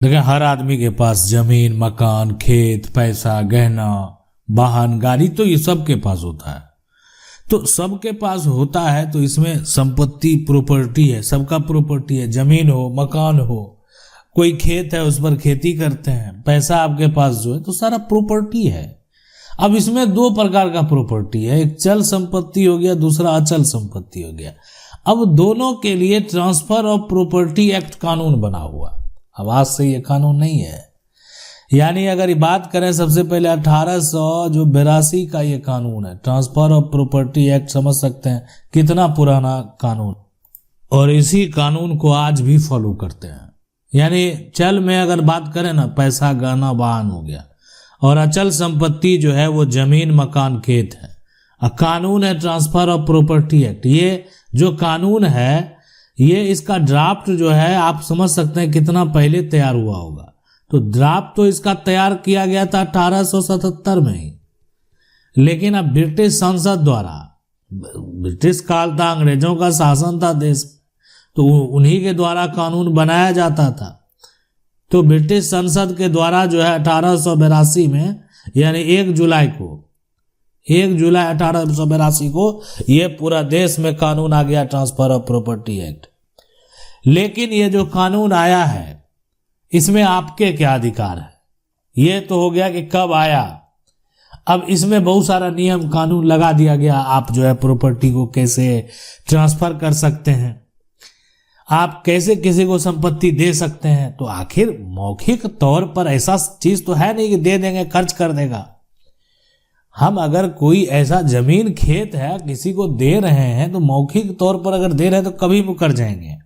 देखिए, हर आदमी के पास जमीन, मकान, खेत, पैसा, गहना, वाहन, गाड़ी, तो ये सबके पास होता है। तो सबके पास होता है, तो इसमें संपत्ति, प्रॉपर्टी है, सबका प्रॉपर्टी है। जमीन हो, मकान हो, कोई खेत है, उस पर खेती करते हैं, पैसा आपके पास जो है, तो सारा प्रॉपर्टी है। अब इसमें दो प्रकार का प्रॉपर्टी है, एक चल संपत्ति हो गया, दूसरा अचल संपत्ति हो गया। अब दोनों के लिए ट्रांसफर ऑफ प्रॉपर्टी एक्ट कानून बना हुआ। अब आज से ये कानून नहीं है, यानी अगर ये बात करें सबसे पहले 1882 का ये कानून है, ट्रांसफर ऑफ प्रॉपर्टी एक्ट। समझ सकते हैं कितना पुराना कानून, और इसी कानून को आज भी फॉलो करते हैं। यानी चल में अगर बात करें ना, पैसा, गहना, वाहन हो गया, और अचल संपत्ति जो है वो जमीन, मकान, खेत है। कानून है ट्रांसफर ऑफ प्रॉपर्टी एक्ट। ये जो कानून है, ये इसका ड्राफ्ट जो है, आप समझ सकते हैं कितना पहले तैयार हुआ होगा। तो ड्राफ्ट तो इसका तैयार किया गया था 1877 में ही, लेकिन अब ब्रिटिश संसद द्वारा, ब्रिटिश काल था, अंग्रेजों का शासन था देश, तो उन्हीं के द्वारा कानून बनाया जाता था। तो ब्रिटिश संसद के द्वारा जो है 1882 में, यानी 1 जुलाई 1882 को ये पूरा देश में कानून आ गया, ट्रांसफर ऑफ प्रॉपर्टी एक्ट। लेकिन ये जो कानून आया है, इसमें आपके क्या अधिकार है? ये तो हो गया कि कब आया। अब इसमें बहुत सारा नियम कानून लगा दिया गया। आप जो है प्रॉपर्टी को कैसे ट्रांसफर कर सकते हैं, आप कैसे किसी को संपत्ति दे सकते हैं। तो आखिर मौखिक तौर पर ऐसा चीज तो है नहीं कि दे देंगे, खर्च कर देगा। हम अगर कोई ऐसा जमीन, खेत है, किसी को दे रहे हैं, तो मौखिक तौर पर अगर दे रहे हैं तो कभी मुकर जाएंगे।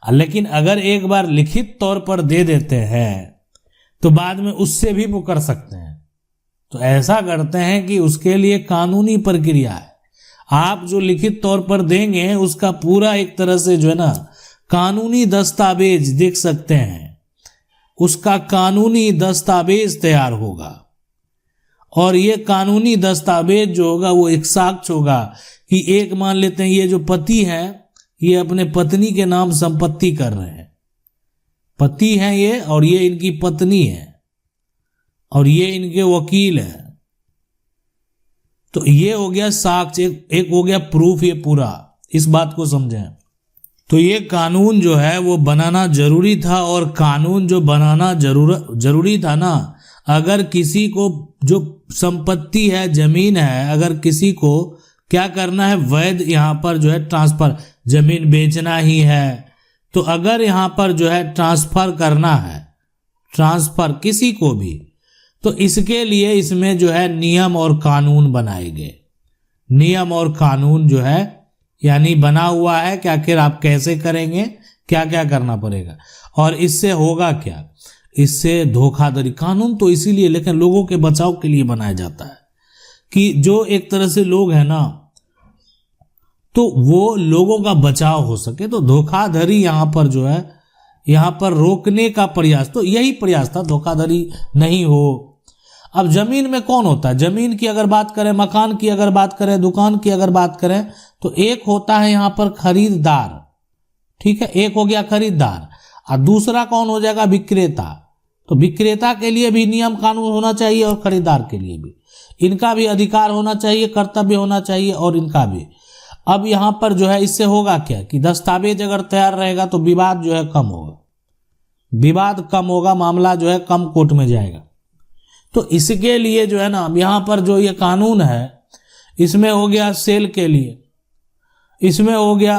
लेकिन अगर एक बार लिखित तौर पर दे देते हैं तो बाद में उससे भी मुकर सकते हैं। तो ऐसा करते हैं कि उसके लिए कानूनी प्रक्रिया है। आप जो लिखित तौर पर देंगे, उसका पूरा एक तरह से जो है ना, कानूनी दस्तावेज देख सकते हैं, उसका कानूनी दस्तावेज तैयार होगा। और ये कानूनी दस्तावेज जो होगा वो एक साक्ष्य होगा कि एक, मान लेते हैं ये जो पति हैं, ये अपने पत्नी के नाम संपत्ति कर रहे हैं। पति हैं ये, और ये इनकी पत्नी है, और ये इनके वकील हैं। तो ये हो गया साक्ष्य, एक हो गया प्रूफ। ये पूरा इस बात को समझें। तो ये कानून जो है वो बनाना जरूरी था, और कानून जो बनाना जरूरी था ना, अगर किसी को जो संपत्ति है, जमीन है, अगर किसी को क्या करना है, वैध यहाँ पर जो है ट्रांसफर, जमीन बेचना ही है, तो अगर यहाँ पर जो है ट्रांसफर करना है, ट्रांसफर किसी को भी, तो इसके लिए इसमें जो है नियम और कानून बनाए गए। नियम और कानून जो है यानी बना हुआ है कि आखिर आप कैसे करेंगे, क्या क्या करना पड़ेगा, और इससे होगा क्या, इससे धोखाधड़ी। कानून तो इसीलिए, लेकिन लोगों के बचाव के लिए बनाया जाता है कि जो एक तरह से लोग हैं ना, तो वो लोगों का बचाव हो सके। तो धोखाधड़ी यहाँ पर जो है, यहाँ पर रोकने का प्रयास, तो यही प्रयास था, धोखाधड़ी नहीं हो। अब जमीन में कौन होता है? जमीन की अगर बात करें, मकान की अगर बात करें, दुकान की अगर बात करें, तो एक होता है यहाँ पर खरीदार। ठीक है, एक हो गया खरीदार, और दूसरा कौन हो जाएगा? विक्रेता। तो विक्रेता के लिए भी नियम कानून होना चाहिए, और खरीदार के लिए भी। इनका भी अधिकार होना चाहिए, कर्तव्य होना चाहिए, और इनका भी। अब यहाँ पर जो है इससे होगा क्या कि दस्तावेज अगर तैयार रहेगा तो विवाद जो है कम होगा, विवाद कम होगा, मामला जो है कम कोर्ट में जाएगा। तो इसके लिए जो है ना, यहाँ पर जो ये कानून है, इसमें हो गया सेल के लिए, इसमें हो गया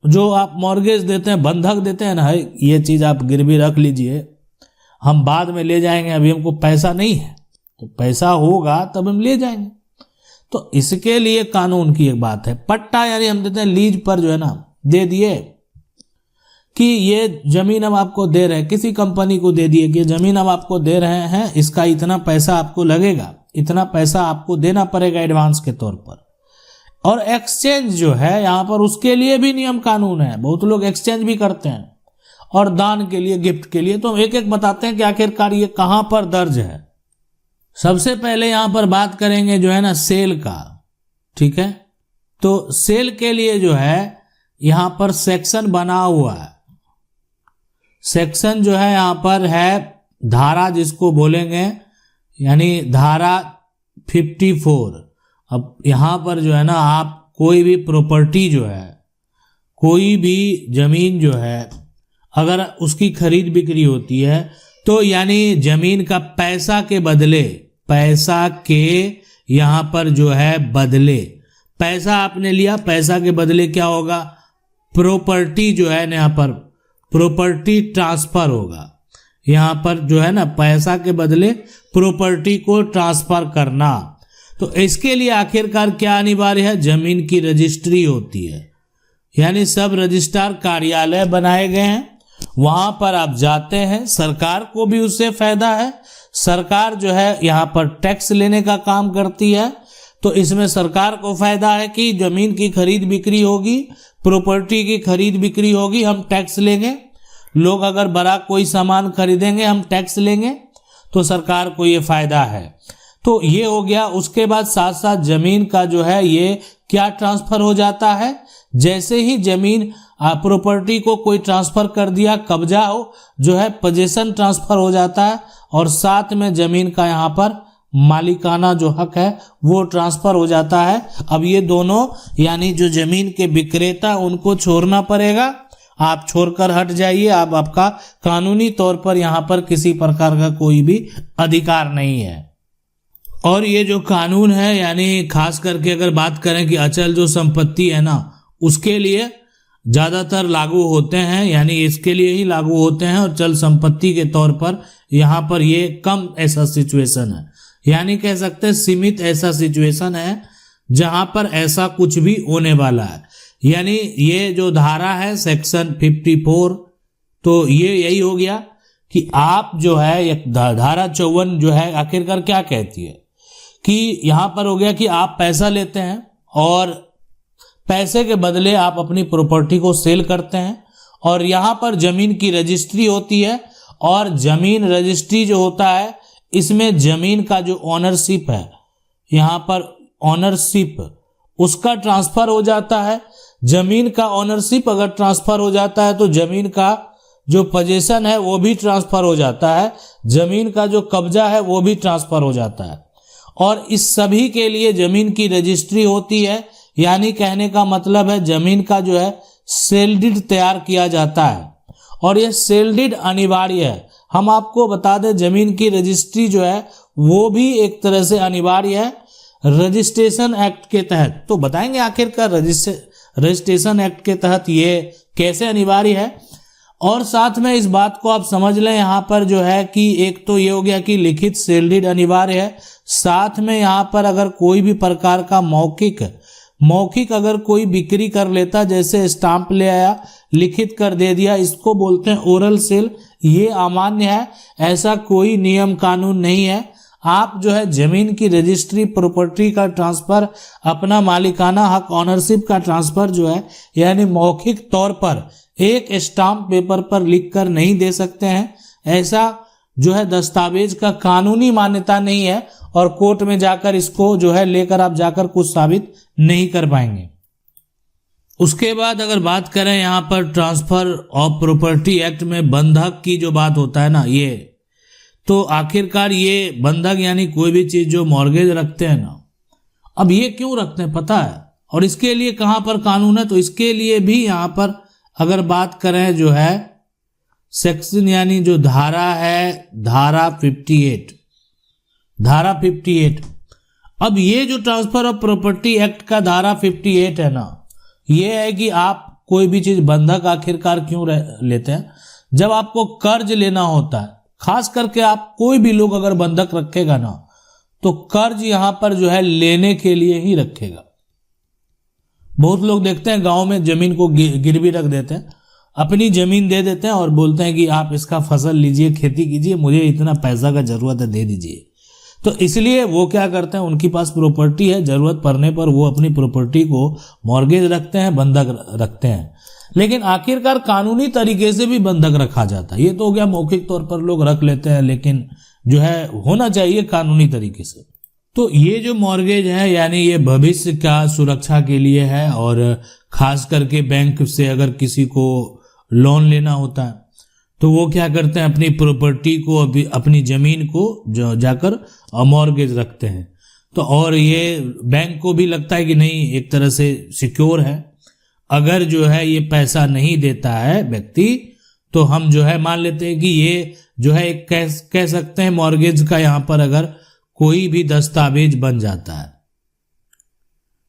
जो आप मॉर्गेज देते हैं, बंधक देते हैं ना, ये चीज आप गिरवी रख लीजिए, हम बाद में ले जाएंगे, अभी हमको पैसा नहीं है, तो पैसा होगा तब हम ले जाएंगे। तो इसके लिए कानून की एक बात है। पट्टा यानी हम देते हैं लीज पर, जो है ना, दे दिए कि ये जमीन हम आपको दे रहे हैं, किसी कंपनी को दे दिए कि जमीन हम आपको दे रहे हैं, इसका इतना पैसा आपको लगेगा, इतना पैसा आपको देना पड़ेगा एडवांस के तौर पर। और एक्सचेंज जो है यहाँ पर, उसके लिए भी नियम कानून है। बहुत लोग एक्सचेंज भी करते हैं, और दान के लिए, गिफ्ट के लिए। तो हम एक एक बताते हैं कि आखिरकार ये कहां पर दर्ज है। सबसे पहले यहां पर बात करेंगे जो है ना, सेल का। ठीक है, तो सेल के लिए जो है यहां पर सेक्शन बना हुआ है, सेक्शन जो है यहाँ पर है धारा जिसको बोलेंगे, यानी धारा 54। अब यहाँ पर जो है ना, आप कोई भी प्रॉपर्टी जो है, कोई भी जमीन जो है, अगर उसकी खरीद बिक्री होती है तो यानी जमीन का पैसा के बदले, पैसा के यहाँ पर जो है बदले, पैसा आपने लिया, पैसा के बदले क्या होगा, प्रॉपर्टी जो है ना, यहाँ पर प्रॉपर्टी ट्रांसफर होगा। यहाँ पर जो है ना, पैसा के बदले प्रॉपर्टी को ट्रांसफर करना। तो इसके लिए आखिरकार क्या अनिवार्य है, जमीन की रजिस्ट्री होती है। यानी सब रजिस्ट्रार कार्यालय बनाए गए हैं, वहां पर आप जाते हैं, सरकार को भी उससे फायदा है। सरकार जो है यहाँ पर टैक्स लेने का काम करती है, तो इसमें सरकार को फायदा है कि जमीन की खरीद बिक्री होगी, प्रॉपर्टी की खरीद बिक्री होगी, हम टैक्स लेंगे। लोग अगर बड़ा कोई सामान खरीदेंगे, हम टैक्स लेंगे, तो सरकार को ये फायदा है। तो ये हो गया। उसके बाद साथ साथ जमीन का जो है ये क्या ट्रांसफर हो जाता है, जैसे ही जमीन प्रॉपर्टी को कोई ट्रांसफर कर दिया, कब्जा हो जो है पोजीशन ट्रांसफर हो जाता है, और साथ में जमीन का यहाँ पर मालिकाना जो हक है वो ट्रांसफर हो जाता है। अब ये दोनों यानी जो जमीन के विक्रेता उनको छोड़ना पड़ेगा, आप छोड़कर हट जाइए, अब आपका कानूनी तौर पर यहाँ पर किसी प्रकार का कोई भी अधिकार नहीं है। और ये जो कानून है, यानी खास करके अगर बात करें कि अचल जो संपत्ति है ना, उसके लिए ज़्यादातर लागू होते हैं, यानी इसके लिए ही लागू होते हैं। और चल संपत्ति के तौर पर यहाँ पर ये कम ऐसा सिचुएशन है, यानी कह सकते हैं सीमित ऐसा सिचुएशन है जहाँ पर ऐसा कुछ भी होने वाला है। यानी ये जो धारा है सेक्शन 54, तो ये यही हो गया कि आप जो है एक धारा 54 जो है आखिरकार क्या कहती है कि यहाँ पर हो गया कि आप पैसा लेते हैं और पैसे के बदले आप अपनी प्रॉपर्टी को सेल करते हैं, और यहाँ पर जमीन की रजिस्ट्री होती है। और जमीन रजिस्ट्री जो होता है, इसमें जमीन का जो ऑनरशिप है, यहाँ पर ऑनरशिप उसका ट्रांसफर हो जाता है। जमीन का ऑनरशिप अगर ट्रांसफर हो जाता है तो जमीन का जो पोजीशन है वो भी ट्रांसफर हो जाता है, जमीन का जो कब्जा है वो भी ट्रांसफर हो जाता है। और इस सभी के लिए जमीन की रजिस्ट्री होती है, यानी कहने का मतलब है जमीन का जो है सेल डीड तैयार किया जाता है, और ये सेल डीड अनिवार्य है। हम आपको बता दें, जमीन की रजिस्ट्री जो है वो भी एक तरह से अनिवार्य है रजिस्ट्रेशन एक्ट के तहत। तो बताएंगे आखिरकार रजिस्ट्रेशन एक्ट के तहत ये कैसे अनिवार्य है। और साथ में इस बात को आप समझ लें, यहाँ पर जो है कि एक तो ये हो गया कि लिखित सेल डीड अनिवार्य है, साथ में यहाँ पर अगर कोई भी प्रकार का मौखिक अगर कोई बिक्री कर लेता, जैसे स्टाम्प ले आया, लिखित कर दे दिया, इसको बोलते हैं ओरल सेल, ये अमान्य है। ऐसा कोई नियम कानून नहीं है। आप जो है जमीन की रजिस्ट्री, प्रॉपर्टी का ट्रांसफर, अपना मालिकाना हक, ऑनरशिप का ट्रांसफर जो है यानी मौखिक तौर पर एक स्टाम्प पेपर पर लिख कर नहीं दे सकते हैं। ऐसा जो है दस्तावेज का कानूनी मान्यता नहीं है, और कोर्ट में जाकर इसको जो है लेकर आप जाकर कुछ साबित नहीं कर पाएंगे। उसके बाद अगर बात करें यहाँ पर ट्रांसफर ऑफ प्रॉपर्टी एक्ट में बंधक की जो बात होता है ना, ये तो आखिरकार ये बंधक यानी कोई भी चीज जो मॉर्गेज रखते हैं ना, अब ये क्यों रखते हैं पता है, और इसके लिए कहाँ पर कानून है, तो इसके लिए भी यहाँ पर अगर बात करें जो है सेक्शन यानी जो धारा है, धारा 58। अब ये जो ट्रांसफर ऑफ प्रॉपर्टी एक्ट का धारा 58 है ना, ये है कि आप कोई भी चीज बंधक आखिरकार क्यों लेते हैं, जब आपको कर्ज लेना होता है, खास करके आप कोई भी लोग अगर बंधक रखेगा ना, तो कर्ज यहां पर जो है लेने के लिए ही रखेगा। बहुत लोग देखते हैं गांव में जमीन को गिरवी रख देते हैं, अपनी जमीन दे देते हैं और बोलते हैं कि आप इसका फसल लीजिए, खेती कीजिए, मुझे इतना पैसा का जरूरत है, दे दीजिए। तो इसलिए वो क्या करते हैं, उनके पास प्रॉपर्टी है, जरूरत पड़ने पर वो अपनी प्रॉपर्टी को मॉर्गेज रखते हैं, बंधक रखते हैं। लेकिन आखिरकार कानूनी तरीके से भी बंधक रखा जाता है। ये तो हो गया मौखिक तौर पर लोग रख लेते हैं, लेकिन जो है होना चाहिए कानूनी तरीके से। तो ये जो मॉर्गेज है यानी ये भविष्य का सुरक्षा के लिए है, और खास करके बैंक से अगर किसी को लोन लेना होता है तो वो क्या करते हैं, अपनी प्रॉपर्टी को, अपनी जमीन को जाकर मॉर्गेज रखते हैं। तो और ये बैंक को भी लगता है कि नहीं, एक तरह से सिक्योर है, अगर जो है ये पैसा नहीं देता है व्यक्ति, तो हम जो है मान लेते हैं कि ये जो है एक कह सकते हैं मॉर्गेज का यहाँ पर अगर कोई भी दस्तावेज बन जाता है।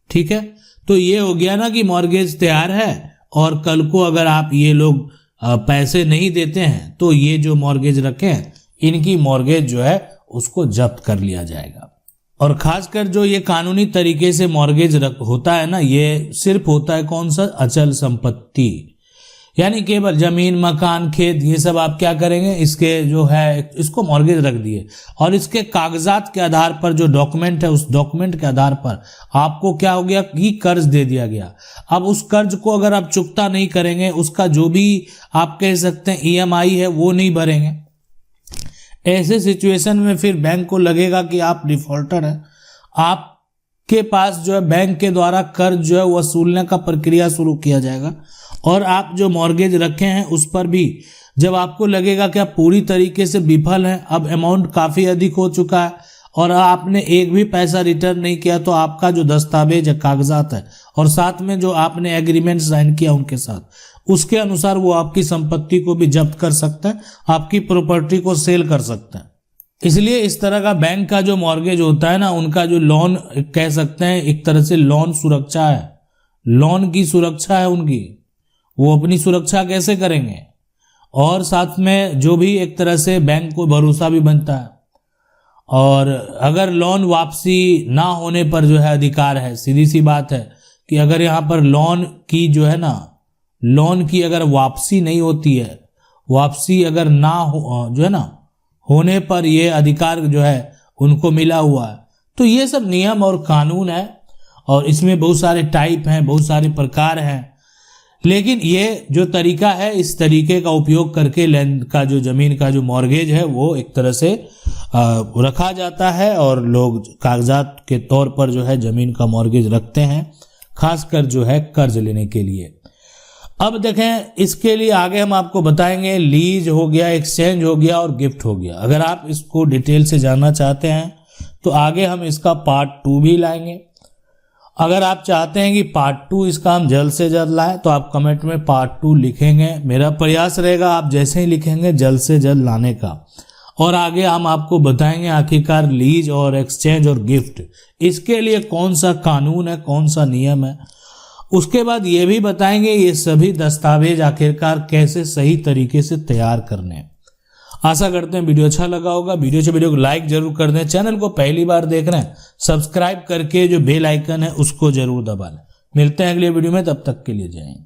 ठीक है, तो ये हो गया ना कि मॉर्गेज तैयार है, और कल को अगर आप ये लोग पैसे नहीं देते हैं तो ये जो मॉर्गेज रखे हैं इनकी मॉर्गेज जो है उसको जब्त कर लिया जाएगा। और खासकर जो ये कानूनी तरीके से मॉर्गेज होता है ना, ये सिर्फ होता है कौन सा, अचल संपत्ति, यानी केवल जमीन, मकान, खेत, ये सब आप क्या करेंगे, इसके जो है इसको मॉर्गेज रख दिए, और इसके कागजात के आधार पर जो डॉक्यूमेंट है, उस डॉक्यूमेंट के आधार पर आपको क्या हो गया कि कर्ज दे दिया गया। अब उस कर्ज को अगर आप चुकता नहीं करेंगे, उसका जो भी आप कह सकते हैं EMI है वो नहीं भरेंगे, ऐसे सिचुएशन में फिर बैंक को लगेगा कि आप डिफॉल्टर हैं, आपके पास जो है बैंक के द्वारा कर्ज जो है वसूलने का प्रक्रिया शुरू किया जाएगा, और आप जो मॉर्गेज रखे हैं उस पर भी जब आपको लगेगा कि आप पूरी तरीके से विफल हैं, अब अमाउंट काफ़ी अधिक हो चुका है और आपने एक भी पैसा रिटर्न नहीं किया, तो आपका जो दस्तावेज है, कागजात है, और साथ में जो आपने एग्रीमेंट साइन किया उनके साथ, उसके अनुसार वो आपकी संपत्ति को भी जब्त कर सकता है, आपकी प्रॉपर्टी को सेल कर सकता है। इसलिए इस तरह का बैंक का जो मॉर्गेज होता है ना, उनका जो लोन कह सकते हैं एक तरह से लोन सुरक्षा है, लोन की सुरक्षा है उनकी, वो अपनी सुरक्षा कैसे करेंगे, और साथ में जो भी एक तरह से बैंक को भरोसा भी बनता है। और अगर लोन वापसी ना होने पर जो है अधिकार है, सीधी सी बात है कि अगर यहाँ पर लोन की जो है ना, लोन की अगर वापसी नहीं होती है, वापसी अगर ना हो जो है ना होने पर ये अधिकार जो है उनको मिला हुआ है। तो ये सब नियम और कानून है, और इसमें बहुत सारे टाइप हैं, बहुत सारे प्रकार हैं, लेकिन ये जो तरीका है, इस तरीके का उपयोग करके लैंड का जो जमीन का जो मॉर्गेज है वो एक तरह से रखा जाता है, और लोग कागजात के तौर पर जो है जमीन का मॉर्गेज रखते हैं, खासकर जो है कर्ज लेने के लिए। अब देखें, इसके लिए आगे हम आपको बताएंगे, लीज हो गया, एक्सचेंज हो गया और गिफ्ट हो गया। अगर आप इसको डिटेल से जानना चाहते हैं तो आगे हम इसका पार्ट 2 भी लाएंगे। अगर आप चाहते हैं कि पार्ट 2 इसका हम जल्द से जल्द लाएं, तो आप कमेंट में पार्ट 2 लिखेंगे। मेरा प्रयास रहेगा आप जैसे ही लिखेंगे जल्द से जल्द लाने का। और आगे हम आपको बताएंगे आखिरकार लीज और एक्सचेंज और गिफ्ट, इसके लिए कौन सा कानून है, कौन सा नियम है। उसके बाद ये भी बताएंगे ये सभी दस्तावेज आखिरकार कैसे सही तरीके से तैयार करने हैं। आशा करते हैं वीडियो अच्छा लगा होगा। वीडियो को लाइक जरूर कर दें। चैनल को पहली बार देख रहे हैं, सब्सक्राइब करके जो बेल आइकन है उसको जरूर दबा लें। मिलते हैं अगले वीडियो में, तब तक के लिए जय हिंद।